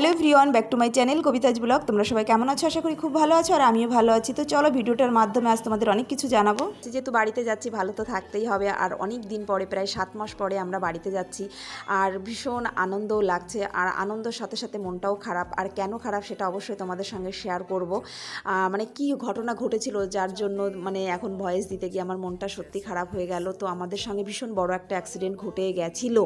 Hello everyone, back to my channel Kabita's blog. তোমরা সবাই কেমন আছো? আশা করি খুব ভালো আছো আর আমিও ভালো আছি। তো চলো ভিডিওটার মাধ্যমে আজ তোমাদের অনেক কিছু জানাবো। যেহেতু বাড়িতে যাচ্ছি ভালো তো থাকতেই হবে, আর অনেক দিন পরে প্রায় 7 মাস পরে আমরা বাড়িতে যাচ্ছি আর ভীষণ আনন্দও লাগছে। আর আনন্দের সাথে সাথে মনটাও খারাপ। আর কেন খারাপ সেটা অবশ্যই তোমাদের সঙ্গে শেয়ার করব। মানে কি ঘটনা ঘটেছিল যার জন্য মানে এখন ভয়েস দিতে গিয়ে আমার মনটা সত্যি খারাপ হয়ে গেল। তো আমাদের সঙ্গে ভীষণ বড় একটা অ্যাক্সিডেন্ট ঘটে গেছিল।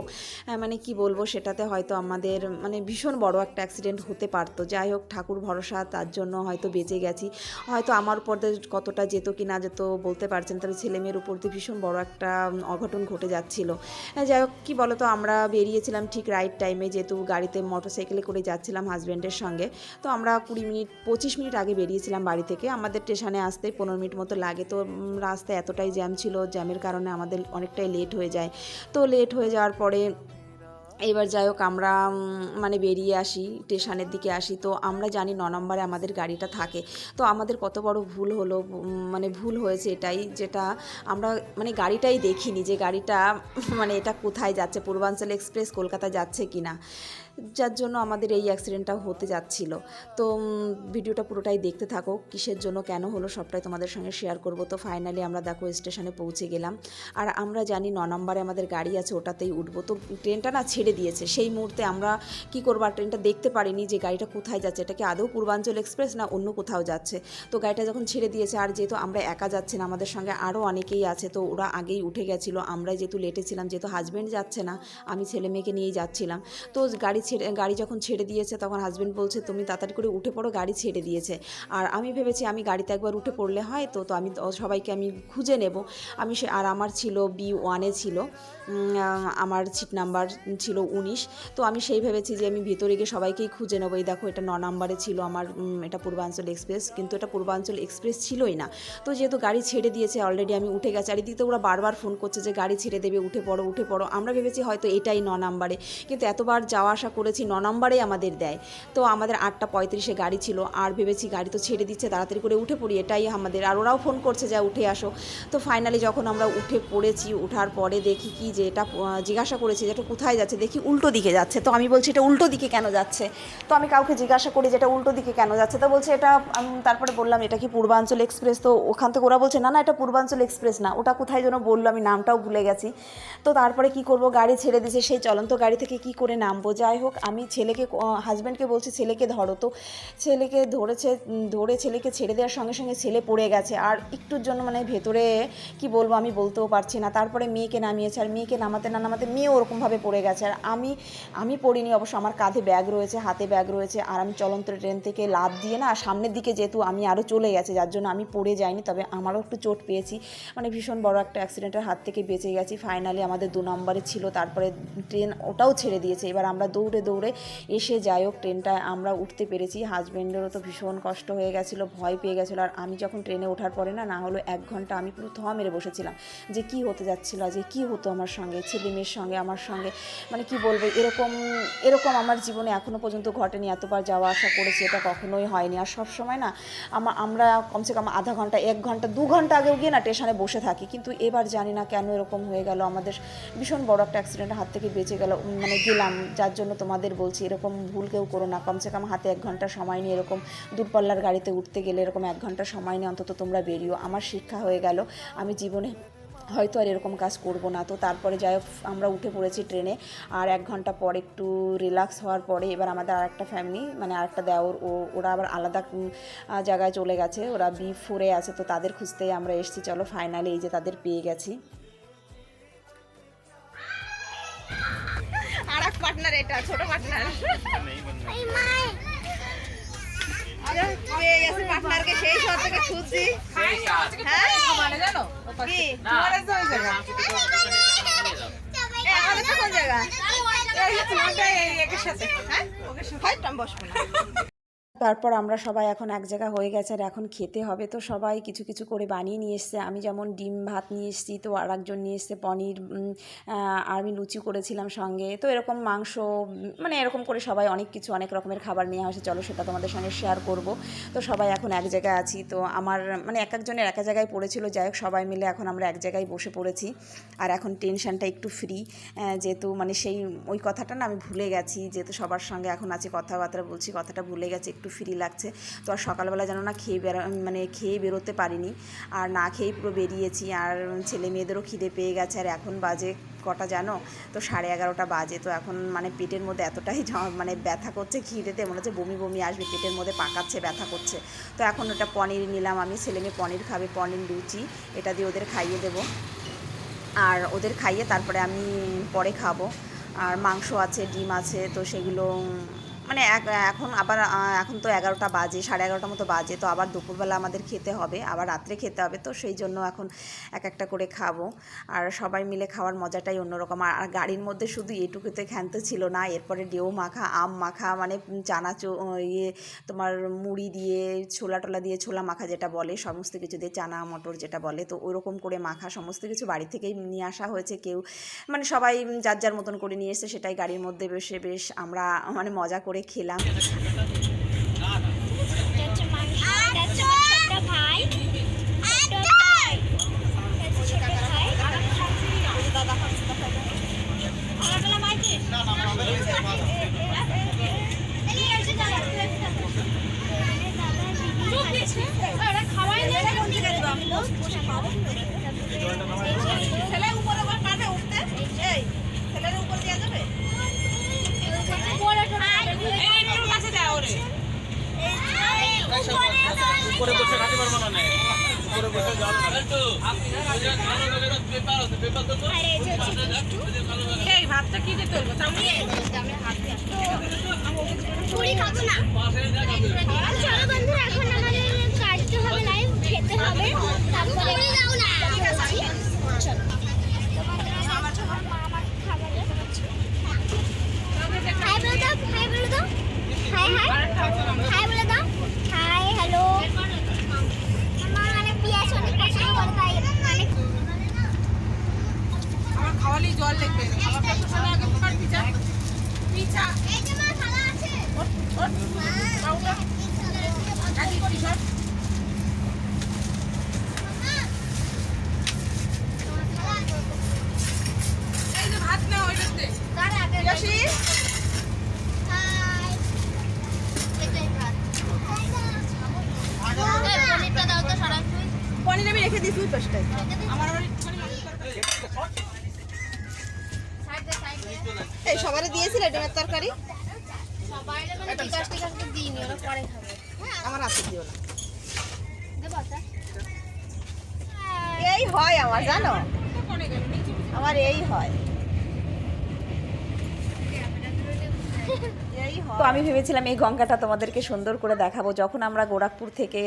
মানে কি বলবো, সেটাতে হয়তো আমাদের মানে ভীষণ বড় একটা অ্যাক্সিডেন্ট হতে পারতো। যাই হোক, ঠাকুর ভরসা, তার জন্য হয়তো বেঁচে গেছি। হয়তো আমার উপর দিয়ে কতটা যেত কি না যেত বলতে পারছেন, তবে ছেলেমেয়ের উপর দিয়ে ভীষণ বড় একটা অঘটন ঘটে যাচ্ছিল। যাই হোক, কী বলো তো, আমরা বেরিয়েছিলাম ঠিক রাইট টাইমে, যেহেতু গাড়িতে মোটরসাইকেলে করে যাচ্ছিলাম হাজব্যান্ডের সঙ্গে। তো আমরা 25 মিনিট আগে বেরিয়েছিলাম বাড়ি থেকে। আমাদের স্টেশনে আসতে 15 মিনিট মতো লাগে। তো রাস্তায় এতটাই জ্যাম ছিল, জ্যামের কারণে আমাদের অনেকটাই লেট হয়ে যায়। তো লেট হয়ে যাওয়ার পরে এবার যাই হোক, আমরা মানে বেরিয়ে আসি, স্টেশনের দিকে আসি। তো আমরা জানি 9 নম্বরে আমাদের গাড়িটা থাকে। তো আমাদের কত বড় ভুল হলো, মানে ভুল হয়েছে এটাই, যেটা আমরা মানে গাড়িটাই দেখিনি যে গাড়িটা মানে এটা কোথায় যাচ্ছে, পূর্বাঞ্চল এক্সপ্রেস কলকাতা যাচ্ছে কি না, যার জন্য আমাদের এই অ্যাক্সিডেন্টটা হতে যাচ্ছিল। তো ভিডিওটা পুরোটাই দেখতে থাকো, কিসের জন্য কেন হলো সবটাই তোমাদের সঙ্গে শেয়ার করব। তো ফাইনালি আমরা দেখো স্টেশনে পৌঁছে গেলাম। আর আমরা জানি 9 নম্বরে আমাদের গাড়ি আছে, ওটাতেই উঠবো। তো ট্রেনটা না ছেড়ে দিয়েছে। সেই মুহূর্তে আমরা কি করবো, আর ট্রেনটা দেখতে পারিনি যে গাড়িটা কোথায় যাচ্ছে, এটা কি আদৌ পূর্বাঞ্চল এক্সপ্রেস না অন্য কোথাও যাচ্ছে। তো গাড়িটা যখন ছেড়ে দিয়েছে, আর যেহেতু আমরা একা যাচ্ছি না, আমাদের সঙ্গে আরও অনেকেই আছে, তো ওরা আগেই উঠে গেছিলো। আমরা যেহেতু লেটে ছিলাম, যেহেতু হাজব্যান্ড যাচ্ছে না, আমি ছেলে মেয়েকে নিয়েই যাচ্ছিলাম। তো গাড়ি যখন ছেড়ে দিয়েছে, তখন হাজব্যান্ড বলছে তুমি তাড়াতাড়ি করে উঠে পড়ো, গাড়ি ছেড়ে দিয়েছে। আর আমি ভেবেছি আমি গাড়িতে একবার উঠে পড়লে হয়, তো আমি সবাইকে আমি খুঁজে নেব। আর আমার ছিল B1-এ ছিল, আমার সিট নাম্বার ছিল 19। তো আমি সেই ভেবেছি যে আমি ভেতরে গিয়ে সবাইকেই খুঁজে নেবো। এই দেখো, এটা 9 নম্বরে ছিল আমার, এটা পূর্বাঞ্চল এক্সপ্রেস, কিন্তু এটা পূর্বাঞ্চল এক্সপ্রেস ছিলই না। তো যেহেতু গাড়ি ছেড়ে দিয়েছে অলরেডি, আমি উঠে গেছি। আর এদিকে ওরা বারবার ফোন করছে যে গাড়ি ছেড়ে দেবে, উঠে পড়ো উঠে পড়ো। আমরা ভেবেছি হয়তো এটাই 9 নম্বরে, কিন্তু এতবার যাওয়া আসা করেছি, 9 নম্বরেই আমাদের দেয়। তো আমাদের 8:35-এ গাড়ি ছিল, আর ভেবেছি গাড়ি তো ছেড়ে দিচ্ছে, তাড়াতাড়ি করে উঠে পড়ি, এটাই আমাদের। আর ওরাও ফোন করছে যে উঠে আসো। তো ফাইনালি যখন আমরা উঠে পড়েছি, ওঠার পরে দেখি কি যে এটা জিজ্ঞাসা করেছি যে এটা কোথায় যাচ্ছে, দেখি উল্টো দিকে যাচ্ছে। তো আমি বলছি এটা উল্টো দিকে কেন যাচ্ছে। তো আমি কাউকে জিজ্ঞাসা করি যে এটা উল্টো দিকে কেন যাচ্ছে। তো বলছে এটা, তারপরে বললাম এটা কি পূর্বাঞ্চল এক্সপ্রেস। তো ওখান থেকে ওরা বলছে না না, এটা পূর্বাঞ্চল এক্সপ্রেস না, ওটা কোথায় যেন বললো, আমি নামটাও ভুলে গেছি। তো তারপরে কি করব, গাড়ি ছেড়ে দিয়েছে, সেই চলন্ত গাড়ি থেকে কি করে নামবো। যাই হোক, আমি হাজব্যান্ডকে বলছি ছেলেকে ধরো। তো ছেলেকে ধরে ছেলেকে ছেড়ে দেওয়ার সঙ্গে সঙ্গে ছেলে পড়ে গেছে। আর একটুর জন্য মানে ভেতরে কি বলবো আমি বলতেও পারছি না। তারপরে মেয়েকে নামিয়েছে, আর মেয়েকে নামাতে না নামাতে মেয়েও ওরকমভাবে পড়ে গেছে। আর আমি পড়িনি অবশ্য, আমার কাঁধে ব্যাগ রয়েছে, হাতে ব্যাগ রয়েছে। আর আমি চলন্ত ট্রেন থেকে লাফ দিয়ে না সামনের দিকে, যেহেতু আমি আরও চলে গেছে, যার জন্য আমি পড়ে যাইনি, তবে আমারও একটু চোট পেয়েছি। মানে ভীষণ বড় একটা অ্যাক্সিডেন্টের হাত থেকে বেঁচে গেছি। ফাইনালি আমাদের 2 নম্বরে ছিল, তারপরে ট্রেন ওটাও ছেড়ে দিয়েছে। এবার আমরা দৌড়ে দৌড়ে এসে যাই হোক ট্রেনটায় আমরা উঠতে পেরেছি। হাজব্যান্ডেরও তো ভীষণ কষ্ট হয়ে গেছিলো, ভয় পেয়ে গেছিলো। আর আমি যখন ট্রেনে ওঠার পরে না হলো 1 ঘন্টা আমি পুরো থ মেরে বসেছিলাম যে কি হতে যাচ্ছিল, যে কি হতো আমার সঙ্গে, ছেলে মেয়ের সঙ্গে, আমার সঙ্গে। মানে কি বলবো, এরকম আমার জীবনে এখনও পর্যন্ত ঘটেনি। এতবার যাওয়া আসা করেছি, এটা কখনোই হয়নি। আর সবসময় না আমরা কমসে কম আধা ঘন্টা, 1 ঘন্টা, 2 ঘন্টা আগেও গিয়ে না স্টেশনে বসে থাকি। কিন্তু এবার জানি না কেন এরকম হয়ে গেল, আমাদের ভীষণ বড় একটা অ্যাক্সিডেন্টের হাত থেকে বেঁচে গেলাম। যার জন্য তোমাদের বলছি এরকম ভুল কেউ করো না। কমসে কম হাতে 1 ঘন্টা সময় নিয়ে এরকম দূরপাল্লার গাড়িতে উঠতে গেলে এরকম 1 ঘন্টা সময় নিয়ে অন্তত তোমরা বেরিও। আমার শিক্ষা হয়ে গেল, আমি জীবনে হয়তো আর এরকম কাজ করব না। তো তারপরে যাই হোক আমরা উঠে পড়েছি ট্রেনে। আর 1 ঘন্টা পর একটু রিল্যাক্স হওয়ার পরে এবার আমাদের আরেকটা ফ্যামিলি, মানে আরেকটা দেওর, ওরা আবার আলাদা জায়গায় চলে গেছে, ওরা B4-এ আছে। তো তাদের খুঁজতেই আমরা এসেছি। চলো ফাইনালি এই যে তাদের পেয়ে গেছি। আর এক পার্টনার, এটা ছোট পার্টনার, পেয়ে গেছি পার্টনারকে, সেই শহর থেকে খুঁজছি। হ্যাঁ মানে জানো কি কোন জায়গা, হ্যাঁ ওকে সাথে, হ্যাঁ ওকে সাথে বসবো না। তারপর আমরা সবাই এখন এক জায়গা হয়ে গেছে আর এখন খেতে হবে। তো সবাই কিছু কিছু করে বানিয়ে নিয়ে এসছে। আমি যেমন ডিম ভাত নিয়ে এসেছি, তো আর একজন নিয়ে এসছে পনির, আর আমি লুচি করেছিলাম সঙ্গে। তো এরকম মাংস, মানে এরকম করে সবাই অনেক কিছু অনেক রকমের খাবার নিয়ে আসে। চলো সেটা তোমাদের সঙ্গে শেয়ার করব। তো সবাই এখন এক জায়গায় আছি। তো আমার মানে এক একজনের এক জায়গায় পড়েছিল, যাই হোক সবাই মিলে এখন আমরা এক জায়গায় বসে পড়েছি। আর এখন টেনশনটা একটু ফ্রি, যেহেতু মানে সেই ওই কথাটা না আমি ভুলে গেছি, যেহেতু সবার সঙ্গে এখন আছি কথাবার্তা বলছি, কথাটা ভুলে গেছি, একটু ফ্রি লাগছে। তো আর সকালবেলা যেন না খেয়ে বেরোতে পারিনি, আর না খেয়েই পুরো বেরিয়েছি। আর ছেলে মেয়েদেরও খিদে পেয়ে গেছে। আর এখন বাজে কটা জানো, তো 11:30 বাজে। তো এখন মানে পেটের মধ্যে এতটাই মানে ব্যথা করছে খিদেতে, মনে হচ্ছে বমি বমি আসবে, পেটের মধ্যে পাকাচ্ছে, ব্যথা করছে। তো এখন ওটা পনির নিলাম আমি, ছেলে মেয়ে পনির খাবে, পনির লুচি, এটা দিয়ে ওদের খাইয়ে দেবো। আর ওদের খাইয়ে তারপরে আমি পরে খাবো। আর মাংস আছে, ডিম আছে, তো সেগুলো মানে এখন আবার এখন তো 11টা বাজে, 11:30 মতো বাজে। তো আবার দুপুরবেলা আমাদের খেতে হবে, আবার রাত্রে খেতে হবে। তো সেই জন্য এখন এক একটা করে খাবো। আর সবাই মিলে খাওয়ার মজাটাই অন্যরকম। আর গাড়ির মধ্যে শুধু এটুকুতে ক্ষান্ত ছিল না, এরপরে ডেউ মাখা, আম মাখা, মানে ইয়ে তোমার মুড়ি দিয়ে, ছোলা টোলা দিয়ে, ছোলা মাখা যেটা বলে, সমস্ত কিছু দিয়ে, চানা মটর যেটা বলে, তো ওইরকম করে মাখা সমস্ত কিছু বাড়ি থেকেই নিয়ে আসা হয়েছে। কেউ মানে সবাই যার যার মতন করে নিয়ে এসে সেটাই গাড়ির মধ্যে বসে বেশ আমরা মানে মজা করে খেলাম। উপরে বসে খাতে পারবো না, উপরে বসে জল এই ভাতটা কি দিয়ে তুলবো? পুরি খাবো না। চলো বন্ধুরা, এখন আমাদের কাটতে হবে, লাইভ খেতে হবে, তারপরে যাও না। চলো হাই বলে দাও, হাই বলে দাও, হাই হাই হাই বলে দাও, হাই হ্যালো। আমার মানে পিয়াজ অনেক পছন্দ করে, তাই অনেক আমার খাওয়ালি জল লাগবে। আমার কাছে সারা আগে তোমার পিছা পিছা এই যে মা থালা আছে। বাউটা কাটি করি সব। এই যে ভাত নাও ওইটাতে। তার আগে ইয়াসি হাই এটাই ভাত। পনিরটা দাও তো সরাসরি। পনির আমি রেখে দিয়েছি পাশটায়। আমার সাইড দে, সাইড দে। এই সবারে দিয়েছিলে ডিমের তরকারি? সবাইরে মানে টিকাস টিকাস দিইনি, ওরা পরে খাবে। আমার আছে, দিও না। দেবো তা। এই হয় আমার, জানো, আমার এই হয়। তো আমি ভেবেছিলাম এই গঙ্গাটা তোমাদেরকে সুন্দর করে দেখাবো। যখন আমরা গোরখপুর থেকে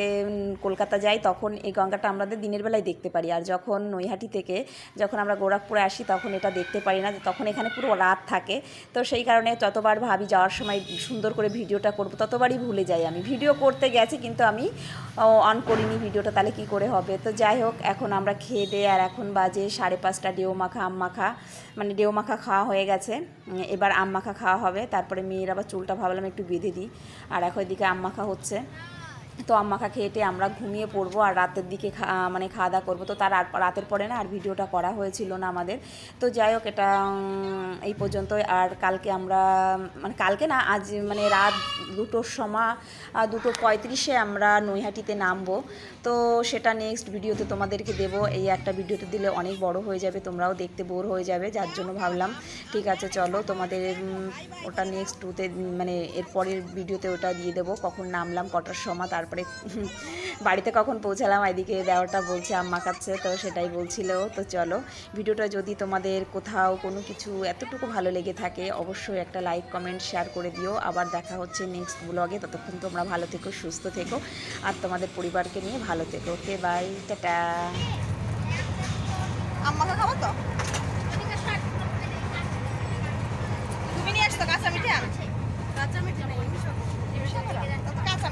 কলকাতা যাই তখন এই গঙ্গাটা আমাদের দিনের বেলায় দেখতে পারি, আর যখন নৈহাটি থেকে যখন আমরা গোরখপুরে আসি তখন এটা দেখতে পারি না, তখন এখানে পুরো রাত থাকে। তো সেই কারণে যতবার ভাবি যাওয়ার সময় সুন্দর করে ভিডিওটা করব, ততবারই ভুলে যাই। আমি ভিডিও করতে গেছি কিন্তু আমি অন করিনি ভিডিওটা, তাহলে কি করে হবে। তো যাই হোক, এখন আমরা খেয়ে দিয়ে, আর এখন বাজে 5:30, ডেউ মাখা, আম মাখা, মানে ডেউ মাখা খাওয়া হয়ে গেছে, এবার আম মাখা খাওয়া হবে। তারপরে মেয়ের আবার চুলটা ভাবলাম একটু বেঁধে দিই। আর এখন এদিকে আম মাখা হচ্ছে। তো আম মাখা খেয়ে আমরা ঘুমিয়ে পড়বো, আর রাতের দিকে মানে খাওয়া দাওয়া করবো। তো তার রাতের পরে না আর ভিডিওটা করা হয়েছিল না আমাদের। তো যাই হোক, এটা এই পর্যন্তই। আর কালকে আমরা মানে কালকে না, আজ মানে রাত 2টোর সময় 2:35 আমরা নৈহাটিতে নামবো। তো সেটা নেক্সট ভিডিওতে তোমাদেরকে দেবো। এই একটা ভিডিওতে দিলে অনেক বড় হয়ে যাবে, তোমরাও দেখতে বোর হয়ে যাবে, যার জন্য ভাবলাম ঠিক আছে চলো তোমাদের ওটা নেক্সট টুতে মানে এরপরের ভিডিওতে ওটা দিয়ে দেবো, কখন নামলাম, কটার সময়, তারপরে বাড়িতে কখন পৌঁছালাম। এদিকে দেওয়ারটা বলছে আম মাখাচ্ছে, তো সেটাই বলছিল। তো চলো, ভিডিওটা যদি তোমাদের কোথাও কোনো কিছু এতটুকু ভালো লেগে থাকে অবশ্যই একটা লাইক কমেন্ট শেয়ার করে দিও। আবার দেখা হচ্ছে নেক্সট ব্লগে, ততক্ষণ তোমরা ভালো থেকো, সুস্থ থেকো, আর তোমাদের পরিবারকে নিয়ে ভালো থেকো। Okay bye, tata. আম মাখা খাবো তো? তুমি নিয়ে আসতো কাঁচা মিঠে? কাঁচা মিঠে নেই, কাঁচা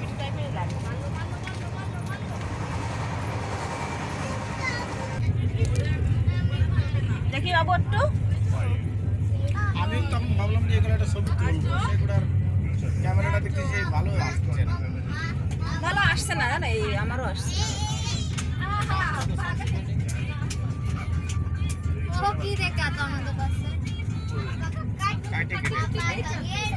ভাবলাম যে এগুলো একটা ছবি তুলবো, সেগুলোর ক্যামেরাটা দেখতে সেই ভালো আসছে না। ভালো আসছে না, জানো এই আমারও আসছে। ও কি রে কাটা আমাদের পাশে কাটে কেটে ये